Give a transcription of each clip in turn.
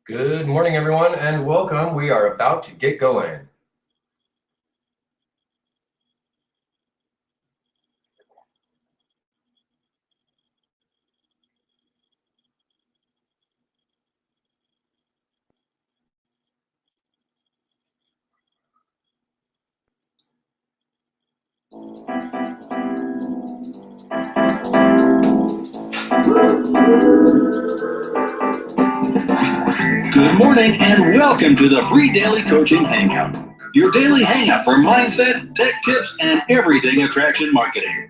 Good morning, everyone, and welcome. We are about to get going. Good morning and welcome to the free daily coaching hangout. Your daily hangout for mindset, tech tips, and everything attraction marketing.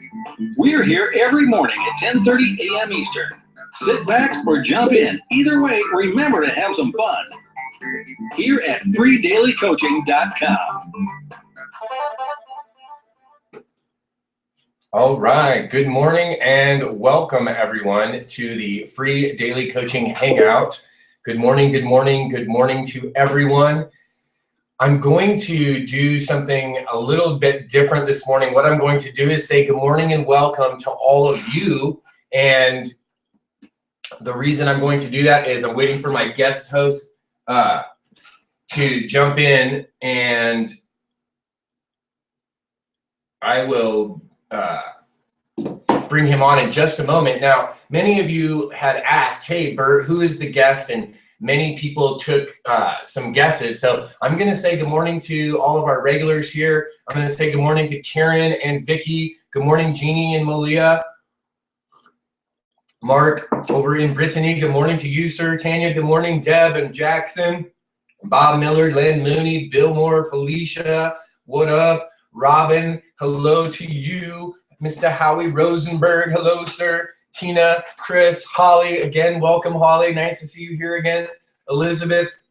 We're here every morning at 10:30 a.m. Eastern. Sit back or jump in. Either way, remember to have some fun. Here at freedailycoaching.com. All right, good morning and welcome, everyone, to the free daily coaching hangout. Good morning, good morning, good morning to everyone. I'm going to do something a little bit different this morning. What I'm going to do is say good morning and welcome to all of you. And the reason I'm going to do that is I'm waiting for my guest host to jump in, and I will bring him on in just a moment. Now, many of you had asked, hey, Bert, who is the guest? And many people took some guesses. So I'm going to say good morning to all of our regulars here. I'm going to say good morning to Karen and Vicky. Good morning, Jeannie and Malia. Mark over in Brittany, good morning to you, sir. Tanya, good morning. Deb and Jackson. Bob Miller, Len Mooney, Bill Moore, Felicia, what up? Robin, hello to you. Mr. Howie Rosenberg, hello, sir. Tina, Chris, Holly, again, welcome, Holly. Nice to see you here again. Elizabeth,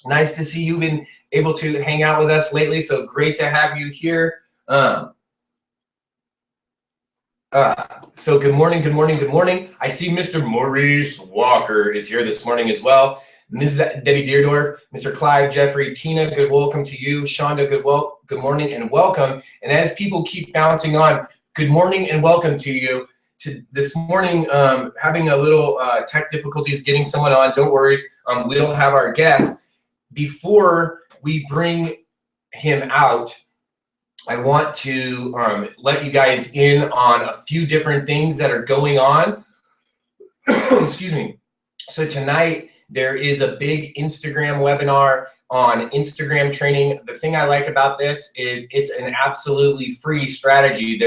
nice to see you've been able to hang out with us lately, so great to have you here. So good morning, good morning, good morning. I see Mr. Maurice Walker is here this morning as well. Ms. Debbie Deerdorf, Mr. Clive, Jeffrey, Tina, good welcome to you. Shonda, good morning and welcome. And as people keep bouncing on, good morning and welcome to you. To this morning, having a little tech difficulties getting someone on. Don't worry, we'll have our guest. Before we bring him out, I want to let you guys in on a few different things that are going on. Excuse me. So tonight, there is a big Instagram webinar on Instagram training. The thing I like about this is it's an absolutely free strategy.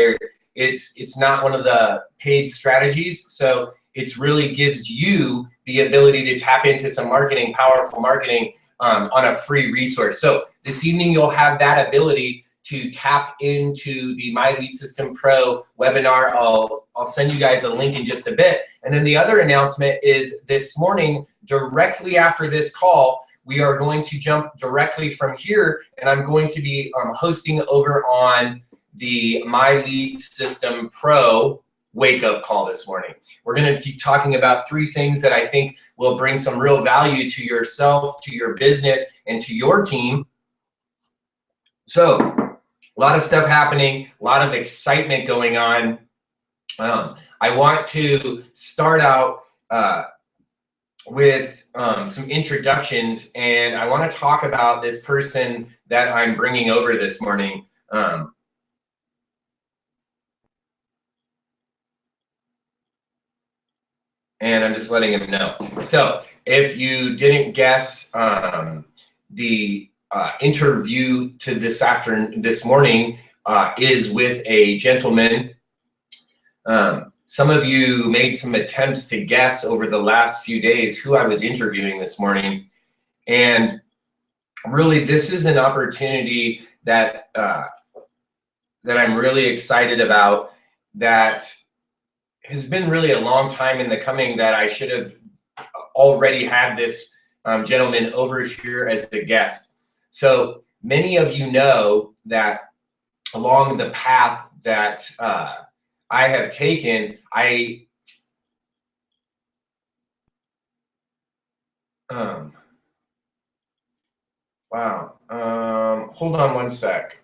It's not one of the paid strategies, so it really gives you the ability to tap into some marketing, powerful marketing on a free resource. So this evening, you'll have that ability to tap into the My Lead System Pro webinar. I'll send you guys a link in just a bit. And then the other announcement is this morning, directly after this call, we are going to jump directly from here, and I'm going to be hosting over on the My Lead System Pro wake-up call this morning. We're going to keep talking about 3 things that I think will bring some real value to yourself, to your business, and to your team. So, a lot of stuff happening, a lot of excitement going on. I want to start out with some introductions, and I want to talk about this person that I'm bringing over this morning. And I'm just letting him know. So if you didn't guess the interview to this morning is with a gentleman. Some of you made some attempts to guess over the last few days who I was interviewing this morning. And really, this is an opportunity that that I'm really excited about, that has been really a long time in the coming, that I should have already had this gentleman over here as the guest. So many of you know that along the path that I have taken, wow, hold on one sec.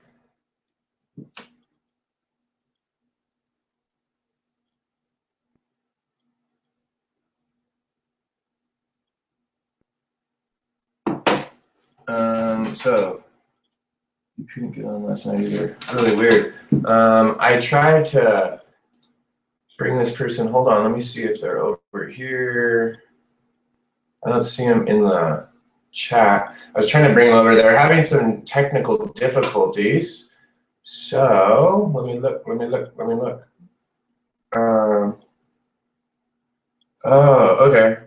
So you couldn't get on last night either. Really weird. I tried to bring this person. Hold on, let me see if they're over here. I don't see them in the chat. I was trying to bring them over. They're having some technical difficulties. So let me look. Oh, okay.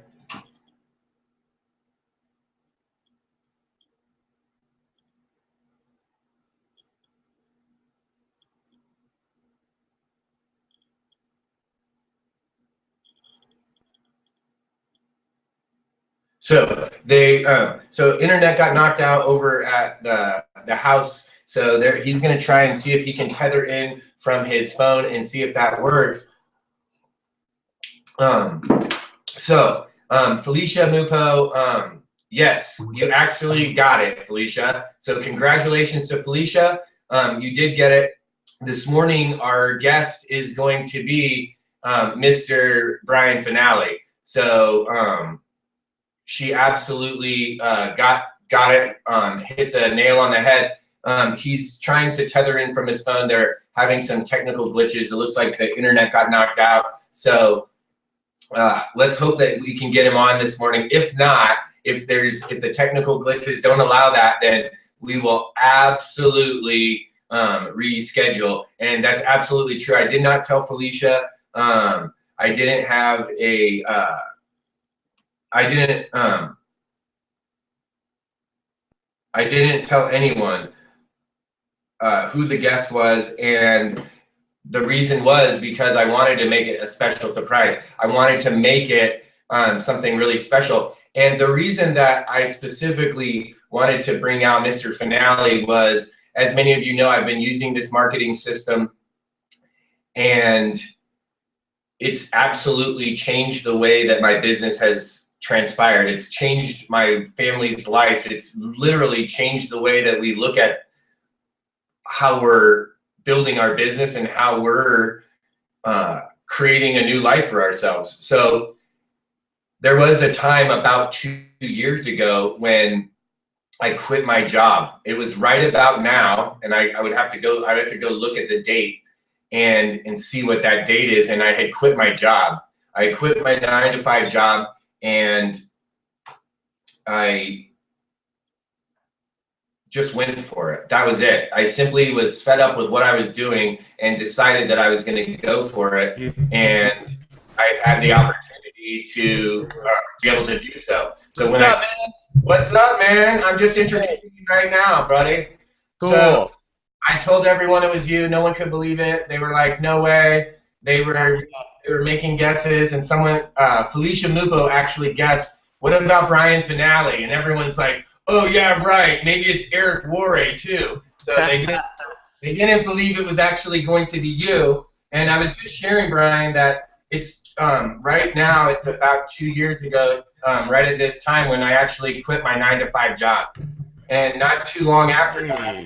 So so internet got knocked out over at the house. So he's going to try and see if he can tether in from his phone and see if that works. Felicia Mupo, yes, you actually got it, Felicia. So congratulations to Felicia. You did get it. This morning, our guest is going to be Mr. Brian Fanale. So she absolutely got it, hit the nail on the head. He's trying to tether in from his phone. They're having some technical glitches. It looks like the internet got knocked out. So let's hope that we can get him on this morning. If not, if the technical glitches don't allow that, then we will absolutely reschedule. And that's absolutely true. I did not tell Felicia. I didn't have a. I didn't tell anyone who the guest was, and the reason was because I wanted to make it a special surprise. I wanted to make it something really special. And the reason that I specifically wanted to bring out Mr. Fanale was, as many of you know, I've been using this marketing system, and it's absolutely changed the way that my business has transpired. It's changed my family's life. It's literally changed the way that we look at how we're building our business and how we're creating a new life for ourselves. So there was a time about 2 years ago when I quit my job. It was right about now, and I would have to go look at the date and see what that date is. And I had quit my job. I quit my 9-to-5 job, and I just went for it. That was it. I simply was fed up with what I was doing and decided that I was going to go for it. And I had the opportunity to be able to do so. So when what's up, man? I'm just introducing you right now, buddy. Cool. So I told everyone it was you. No one could believe it. They were like, no way. They were making guesses, and someone, Felicia Mupo, actually guessed, what about Brian Fanale? And everyone's like, oh yeah, right. Maybe it's Eric Warray too. So they didn't believe it was actually going to be you. And I was just sharing, Brian, that it's right now. It's about 2 years ago, right at this time, when I actually quit my 9-to-5 job. And not too long after that,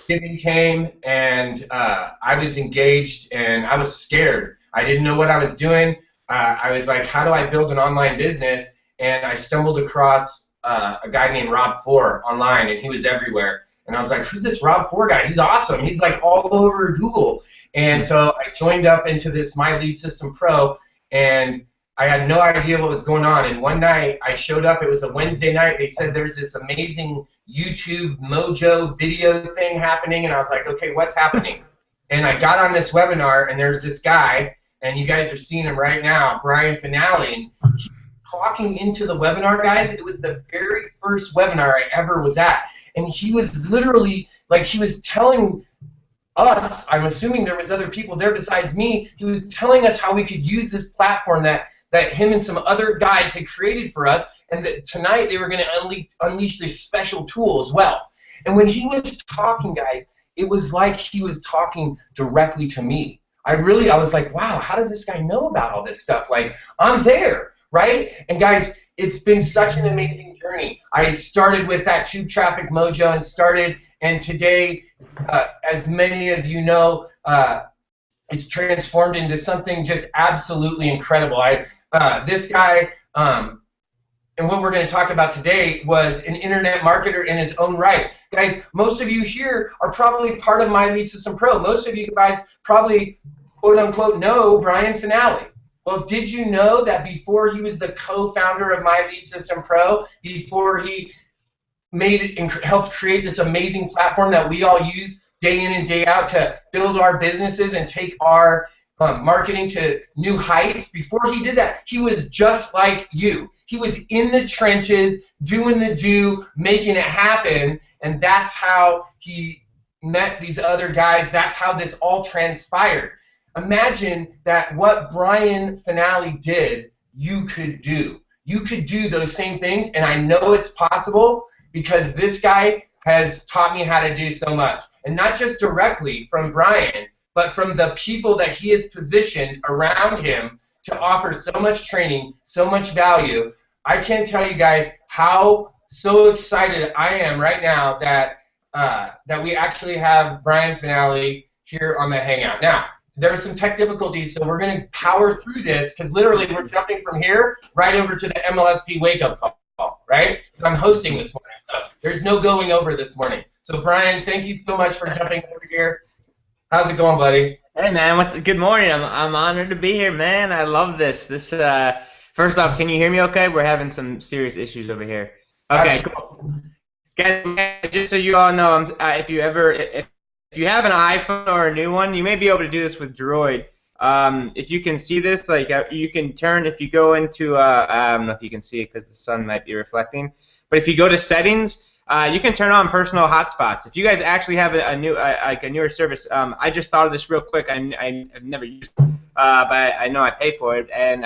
Thanksgiving came, and I was engaged, and I was scared. I didn't know what I was doing. I was like, how do I build an online business? And I stumbled across a guy named Rob 4 online, and he was everywhere. And I was like, who's this Rob 4 guy? He's awesome. He's like all over Google. And so I joined up into this My Lead System Pro, and I had no idea what was going on. And one night I showed up. It was a Wednesday night. They said there's this amazing YouTube Mojo video thing happening, and I was like, okay, what's happening? And I got on this webinar, and there's this guy, and you guys are seeing him right now, Brian Fanale, and he talking into the webinar, guys. It was the very first webinar I ever was at, and he was literally, like, he was telling us, I'm assuming there was other people there besides me, he was telling us how we could use this platform that him and some other guys had created for us, and that tonight they were going to unleash this special tool as well. And when he was talking, guys, it was like he was talking directly to me. I was like, wow, how does this guy know about all this stuff? Like, I'm there, right? And guys, it's been such an amazing journey. I started with that Tube Traffic Mojo and today, as many of you know, it's transformed into something just absolutely incredible. This guy, and what we're going to talk about today was an internet marketer in his own right. Guys, most of you here are probably part of My Lead System Pro. Most of you guys probably, quote unquote, know Brian Fanale. Well, did you know that before he was the co-founder of My Lead System Pro, before he made it and helped create this amazing platform that we all use day in and day out to build our businesses and take our marketing to new heights, before he did that, he was just like you. He was in the trenches, doing the do, making it happen, and that's how he met these other guys. That's how this all transpired. Imagine that what Brian Fanale did, you could do. You could do those same things, and I know it's possible because this guy has taught me how to do so much. And not just directly from Brian, but from the people that he has positioned around him to offer so much training, so much value. I can't tell you guys how so excited I am right now that that we actually have Brian Fanale here on the Hangout. Now, there are some tech difficulties, so we're going to power through this because literally we're jumping from here right over to the MLSP wake-up call, right? Because I'm hosting this morning, so there's no going over this morning. So, Brian, thank you so much for jumping over here. How's it going, buddy? Hey man, good morning. I'm honored to be here, man. I love this. First off, can you hear me okay? We're having some serious issues over here. Okay, cool. Guys, just so you all know, if you have an iPhone or a new one, you may be able to do this with Droid. If you can see this, like you can turn, if you go into I don't know if you can see it because the sun might be reflecting, but if you go to settings, you can turn on personal hotspots. If you guys actually have a newer service, I just thought of this real quick. I've never used it, but I know I pay for it. And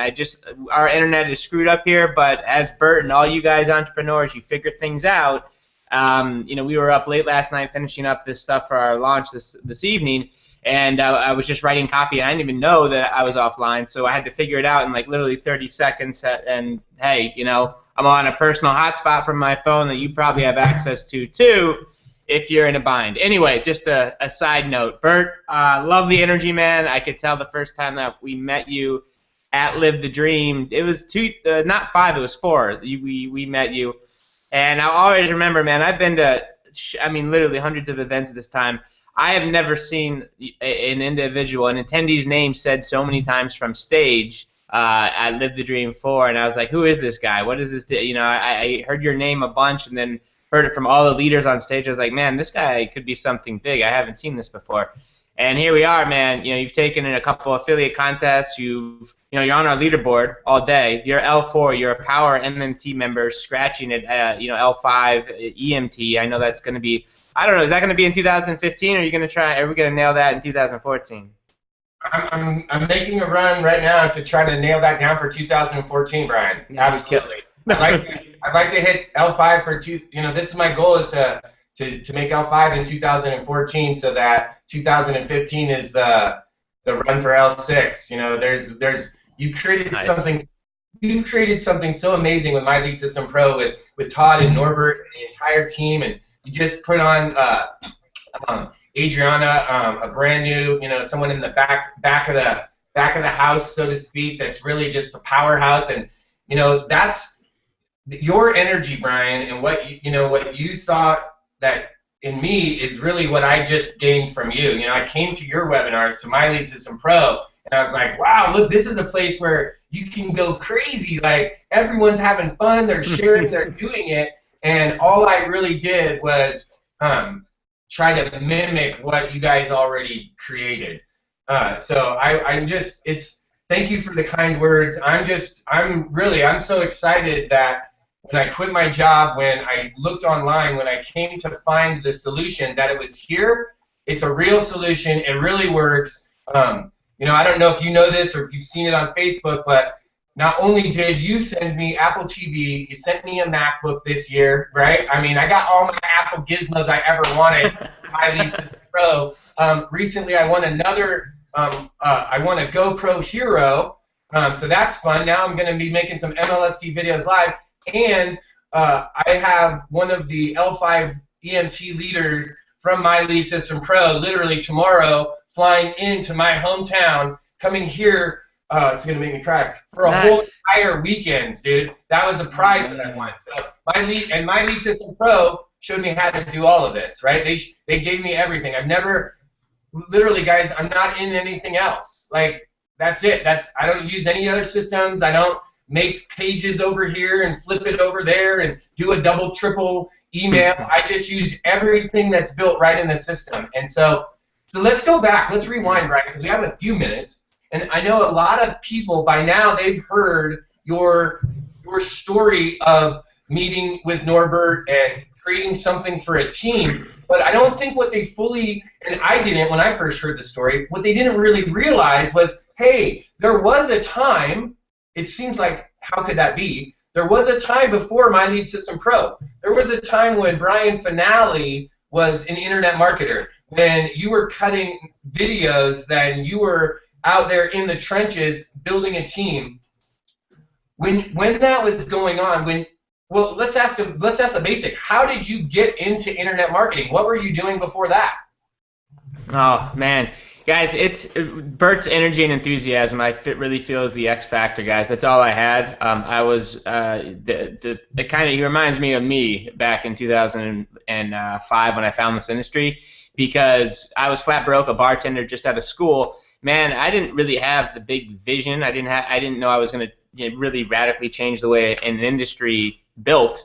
our internet is screwed up here. But as Bert and all you guys entrepreneurs, you figure things out. We were up late last night finishing up this stuff for our launch this evening, and I was just writing copy, and I didn't even know that I was offline. So I had to figure it out in like literally 30 seconds. And hey, I'm on a personal hotspot from my phone that you probably have access to too if you're in a bind. Anyway, just a side note. Bert, love the energy, man. I could tell the first time that we met you at Live the Dream. It was not 5, it was 4. We met you. And I'll always remember, man, I've been to, literally hundreds of events at this time. I have never seen an individual, an attendee's name said so many times from stage at Live the Dream 4, and I was like, who is this guy? What is this? I heard your name a bunch and then heard it from all the leaders on stage. I was like, man, this guy could be something big. I haven't seen this before. And here we are, man. You've taken in a couple affiliate contests. You're on our leaderboard all day. You're L4. You're a Power MMT member, scratching at L5 EMT. I know that's going to be. I don't know. Is that going to be in 2015, or are you going to try? Are we going to nail that in 2014? I'm making a run right now to try to nail that down for 2014, Brian. Absolutely. I'd like to hit L5 for this is my goal, is to make L5 in 2014, so that 2015 is the run for L6. You've created nice. something. You've created something so amazing with My Lead System Pro with Todd and Norbert and the entire team, and you just put on Adriana, a brand new, someone in the back of the house, so to speak, that's really just a powerhouse, and that's your energy, Brian, and what you saw that in me is really what I just gained from you. I came to your webinars, to My Lead System Pro, and I was like, wow, look, this is a place where you can go crazy. Like, everyone's having fun, they're sharing, they're doing it, and all I really did was try to mimic what you guys already created. So thank you for the kind words. I'm so excited that when I quit my job, when I looked online, when I came to find the solution, that it was here. It's a real solution. It really works. I don't know if you know this or if you've seen it on Facebook, but not only did you send me Apple TV, you sent me a MacBook this year, right? I got all my Apple gizmos I ever wanted. My Lead System Pro. Recently, I won another. I won a GoPro Hero, so that's fun. Now I'm going to be making some MLSP videos live, and I have one of the L5 EMT leaders from My Lead System Pro literally tomorrow flying into my hometown, coming here oh, it's gonna make me cry. For a whole entire weekend, dude. That was a prize that I won. So my lead system pro showed me how to do all of this, right? They gave me everything. I've never, literally, guys, I'm not in anything else. Like, that's it. I don't use any other systems. I don't make pages over here and flip it over there and do a double, triple email. I just use everything that's built right in the system. And so let's go back. Let's rewind, Brian, because we have a few minutes. And I know a lot of people by now, they've heard your story of meeting with Norbert and creating something for a team. But I don't think what they fully, and I didn't when I first heard the story, what they didn't really realize was, hey, there was a time, it seems like, how could that be? There was a time before My Lead System Pro. There was a time when Brian Fanale was an internet marketer, when you were cutting videos, then you were out there in the trenches building a team. When that was going on, well, let's ask the basic. How did you get into internet marketing? What were you doing before that? Oh man, guys, it's Bert's energy and enthusiasm. I really feel is the X factor, guys. That's all I had. I was he reminds me of me back in 2005 when I found this industry, because I was flat broke, a bartender just out of school. Man, I didn't really have the big vision. I didn't know I was going to really radically change the way an industry built.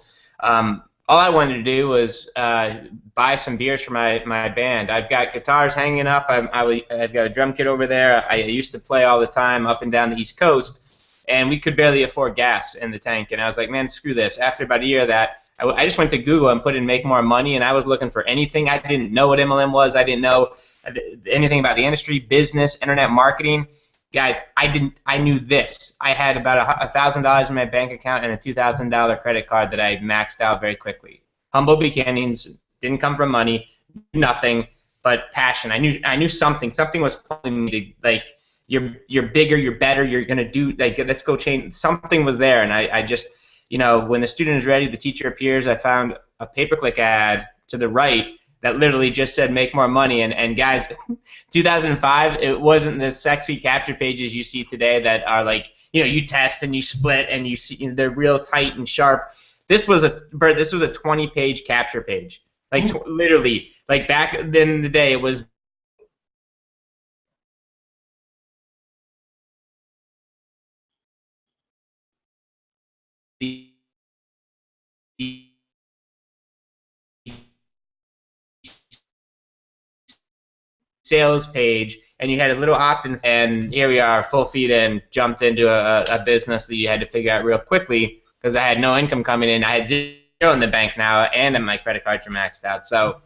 All I wanted to do was buy some beers for my band. I've got guitars hanging up. I've got a drum kit over there. I used to play all the time up and down the East Coast, and we could barely afford gas in the tank. And I was like, man, screw this. After about a year of that, I just went to Google and put in make more money, and I was looking for anything. I didn't know what MLM was. I didn't know anything about the industry, business, internet marketing. Guys, I knew this. I had about $1,000 in my bank account and a $2,000 credit card that I maxed out very quickly. Humble beginnings, didn't come from money, nothing but passion. I knew something. Something was pulling me to, like, you're bigger, you're better, you're gonna do, like, let's go change. Something was there, and I just, when the student is ready, the teacher appears. I found a pay-per-click ad to the right that literally just said make more money, and guys, 2005, it wasn't the sexy capture pages you see today that are like, you test and you split and you see they're real tight and sharp. This was a 20-page capture page, like literally, like back then in the day it was the sales page, and you had a little opt-in, and here we are, full feet in, jumped into a business that you had to figure out real quickly because I had no income coming in. I had zero in the bank now, and my credit cards are maxed out. So,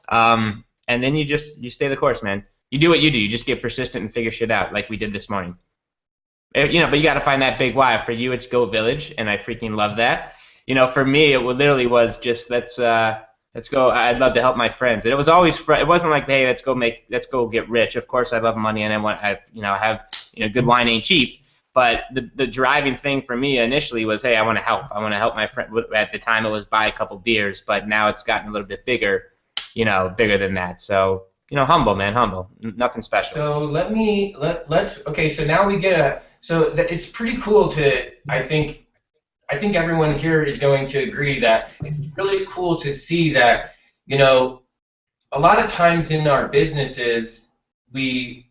and then you stay the course, man. You do what you do. You just get persistent and figure shit out, like we did this morning. But you got to find that big why. For you, it's Go Village, and I freaking love that. For me, it literally was just let's go. I'd love to help my friends. And it was always. It wasn't like, hey, let's go get rich. Of course, I love money, and I have good wine ain't cheap. But the driving thing for me initially was, hey, I want to help. I want to help my friend. At the time, it was buy a couple beers, but now it's gotten a little bit bigger, bigger than that. So humble, man, humble. Nothing special. So let's. Okay, so now we get it's pretty cool to. I think everyone here is going to agree that it's really cool to see that, a lot of times in our businesses, we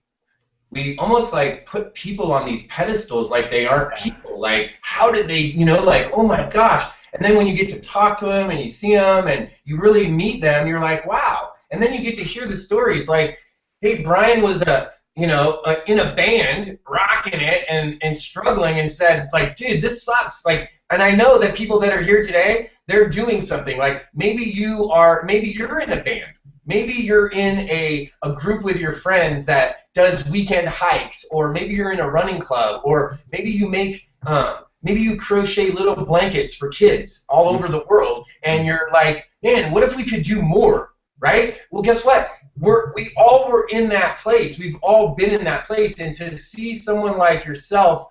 almost like put people on these pedestals like they aren't people. Like, how did they, like, oh my gosh. And then when you get to talk to them and you see them and you really meet them, you're like, wow. And then you get to hear the stories like, hey, Brian was in a band, rocking it and struggling, and said, like, dude, this sucks. Like, and I know that people that are here today, they're doing something. Like, maybe you're in a band. Maybe you're in a group with your friends that does weekend hikes, or maybe you're in a running club, or maybe you maybe you crochet little blankets for kids all over the world, and you're like, man, what if we could do more, right? Well, guess what? We all were in that place. We've all been in that place, and to see someone like yourself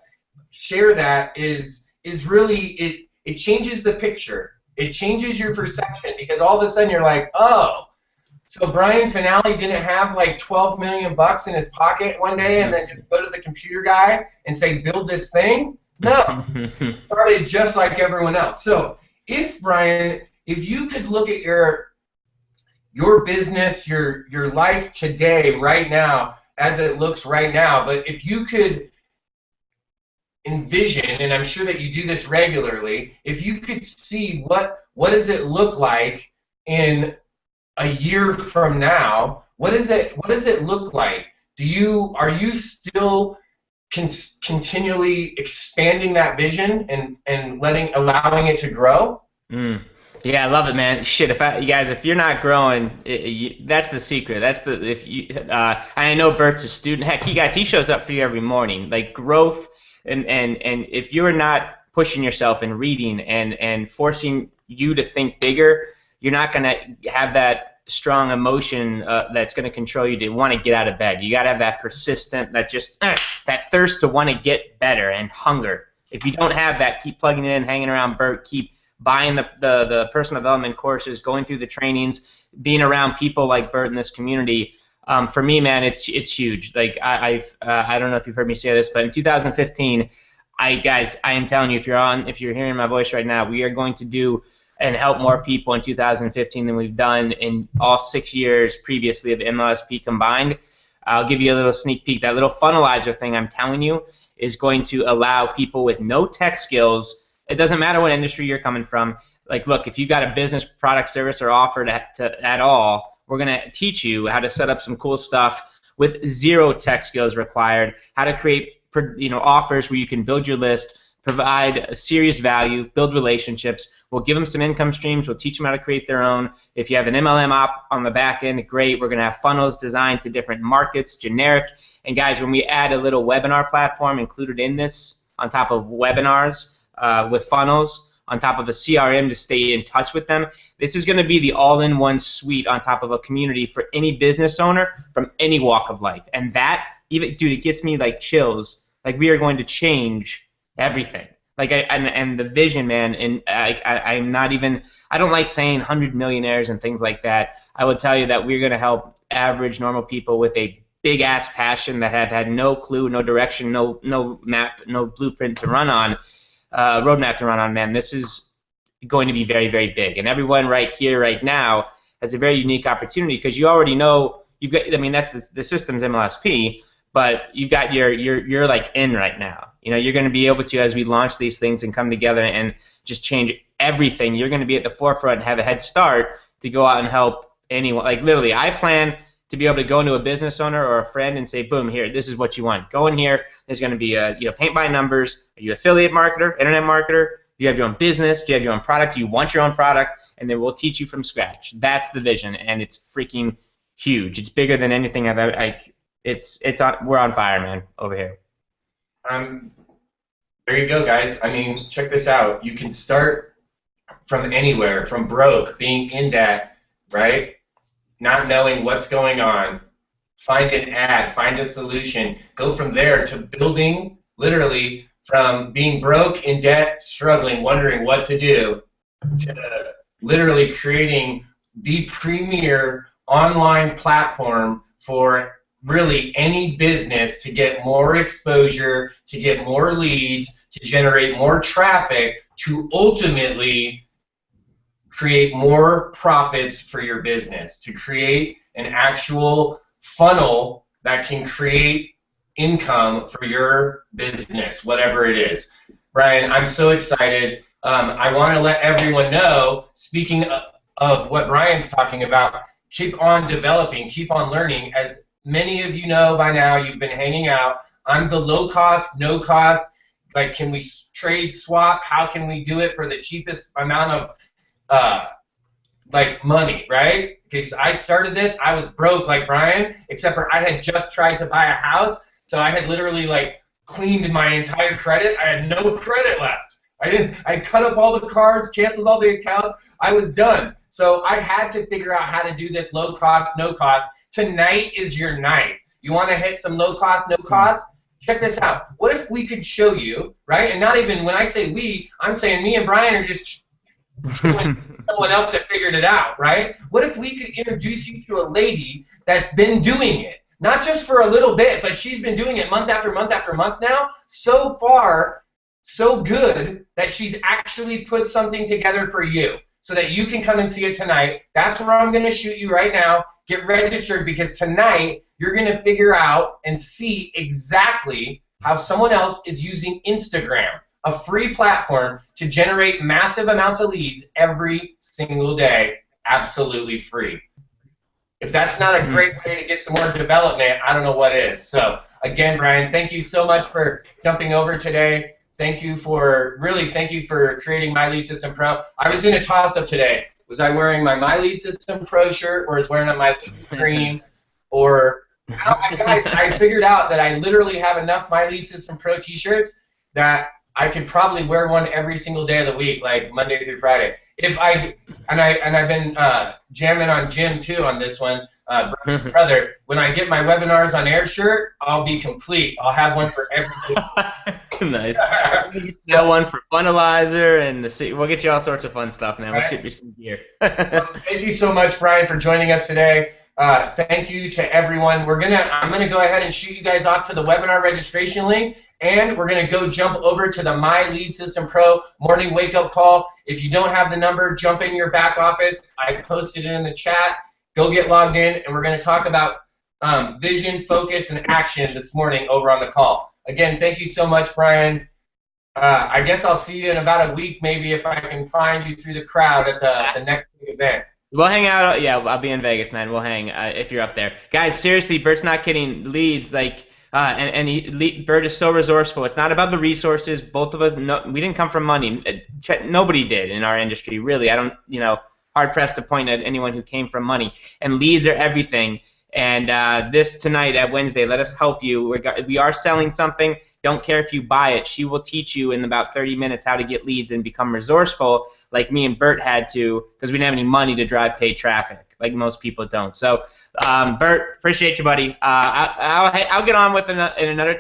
share that is really, it changes the picture. It changes your perception, because all of a sudden you're like, oh, So Brian Fanale didn't have like 12 million bucks in his pocket one day and then just go to the computer guy and say, build this thing? No. Started just like everyone else. So if, Brian, if you could look at your business, your life today, right now, as it looks right now, but if you could envision, and I'm sure that you do this regularly, if you could see what does it look like in a year from now, what does it look like? Are you still continually expanding that vision and allowing it to grow? Yeah, I love it, man. Shit, you guys, if you're not growing, that's the secret. I know Bert's a student. Heck, he shows up for you every morning. Like growth, and if you're not pushing yourself and reading and forcing you to think bigger, you're not gonna have that strong emotion that's gonna control you to want to get out of bed. You gotta have that persistent, that thirst to want to get better and hunger. If you don't have that, keep plugging in, hanging around Bert, keep buying the personal development courses, going through the trainings, being around people like Bert in this community. For me, man, it's huge. Like I don't know if you've heard me say this, but in 2015, I am telling you, if you're hearing my voice right now, we are going to do and help more people in 2015 than we've done in all 6 years previously of MLSP combined. I'll give you a little sneak peek. That little funnelizer thing I'm telling you is going to allow people with no tech skills. It doesn't matter what industry you're coming from. Like, look, if you got a business, product, service, or offer at all, we're going to teach you how to set up some cool stuff with zero tech skills required, how to create offers where you can build your list, provide a serious value, build relationships. We'll give them some income streams. We'll teach them how to create their own. If you have an MLM op on the back end, great. We're going to have funnels designed to different markets, generic. And guys, when we add a little webinar platform included in this on top of webinars with funnels, on top of a CRM to stay in touch with them, this is going to be the all-in-one suite on top of a community for any business owner from any walk of life. And that, even, dude, it gets me like chills. Like, we are going to change everything. Like, and the vision, man, and I'm not even, I don't like saying 100 millionaires and things like that. I will tell you that we're going to help average, normal people with a big-ass passion that have had no clue, no direction, no map, no blueprint to run on, roadmap to run on, man. This is going to be very, very big. And everyone right here, right now, has a very unique opportunity because you already know, you've got, I mean, that's the system's MLSP, but you've got you're like in right now. You know, you're going to be able to, as we launch these things and come together and just change everything, you're going to be at the forefront and have a head start to go out and help anyone. Like, literally, I plan to be able to go into a business owner or a friend and say, boom, here, this is what you want. Go in here. There's going to be a, paint by numbers. Are you an affiliate marketer, internet marketer? Do you have your own business? Do you have your own product? Do you want your own product? And then we'll teach you from scratch. That's the vision, and it's freaking huge. It's bigger than anything I've ever. We're on fire, man, over here. There you go, guys. I mean, check this out. You can start from anywhere, from broke, being in debt, right? Not knowing what's going on. Find an ad, find a solution. Go from there to building, literally, from being broke, in debt, struggling, wondering what to do, to literally creating the premier online platform for really any business to get more exposure, to get more leads, to generate more traffic, to ultimately create more profits for your business, to create an actual funnel that can create income for your business, whatever it is. Brian, I'm so excited. I want to let everyone know, speaking of what Brian's talking about, keep on developing, keep on learning. As many of you know by now, you've been hanging out. I'm the low cost, no cost, like, can we trade, swap? How can we do it for the cheapest amount of money, right? Because I started this, I was broke like Brian, except for I had just tried to buy a house, so I had literally cleaned my entire credit. I had no credit left. I cut up all the cards, canceled all the accounts. I was done. So I had to figure out how to do this low cost, no cost. Tonight is your night. You want to hit some low cost, no cost? Check this out. What if we could show you, right? And not even when I say we, I'm saying me and Brian are just Someone else that figured it out, right? What if we could introduce you to a lady that's been doing it? Not just for a little bit, but she's been doing it month after month after month now. So far, so good that she's actually put something together for you so that you can come and see it tonight. That's where I'm going to shoot you right now. Get registered, because tonight you're going to figure out and see exactly how someone else is using Instagram, a free platform, to generate massive amounts of leads every single day, absolutely free. If that's not a great way to get some more development, I don't know what is. So again, Brian, thank you so much for jumping over today. Thank you for creating My Lead System Pro. I was in a toss-up today. Was I wearing my My Lead System Pro shirt, or was wearing a My Lead Cream? Or guys, I figured out that I literally have enough My Lead System Pro T-shirts that I could probably wear one every single day of the week, like Monday through Friday. I've been jamming on Jim too on this one, brother. When I get my webinars on air shirt, I'll be complete. I'll have one for every day. Nice. Got one for Funalizer, and we'll get you all sorts of fun stuff, man. We'll ship you some gear. Well, thank you so much, Brian, for joining us today. Thank you to everyone. I'm gonna go ahead and shoot you guys off to the webinar registration link. And we're going to go jump over to the My Lead System Pro morning wake-up call. If you don't have the number, jump in your back office. I posted it in the chat. Go get logged in, and we're going to talk about vision, focus, and action this morning over on the call. Again, thank you so much, Brian. I guess I'll see you in about a week, maybe, if I can find you through the crowd at the next event. We'll hang out. Yeah, I'll be in Vegas, man. We'll hang if you're up there. Guys, seriously, Bert's not kidding. Leads, like... Bert is so resourceful. It's not about the resources. Both of us, we didn't come from money. Nobody did in our industry, really. I don't, hard pressed to point at anyone who came from money. And leads are everything. And this tonight at Wednesday, let us help you. We are selling something. Don't care if you buy it. She will teach you in about 30 minutes how to get leads and become resourceful, like me and Bert had to, because we didn't have any money to drive paid traffic, like most people don't. So. Bert, appreciate you, buddy. I'll get on with in another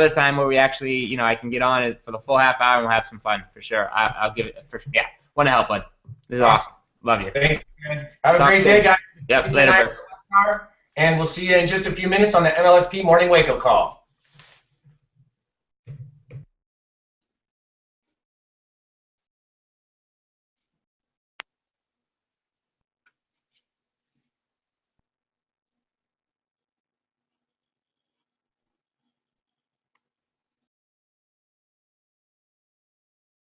time where we actually, I can get on it for the full half hour and we'll have some fun for sure. I'll give it want to help, bud. This is awesome. Love you. Thanks, man. Have a great day, guys. Yep. Later, Bert. And we'll see you in just a few minutes on the MLSP morning wake-up call.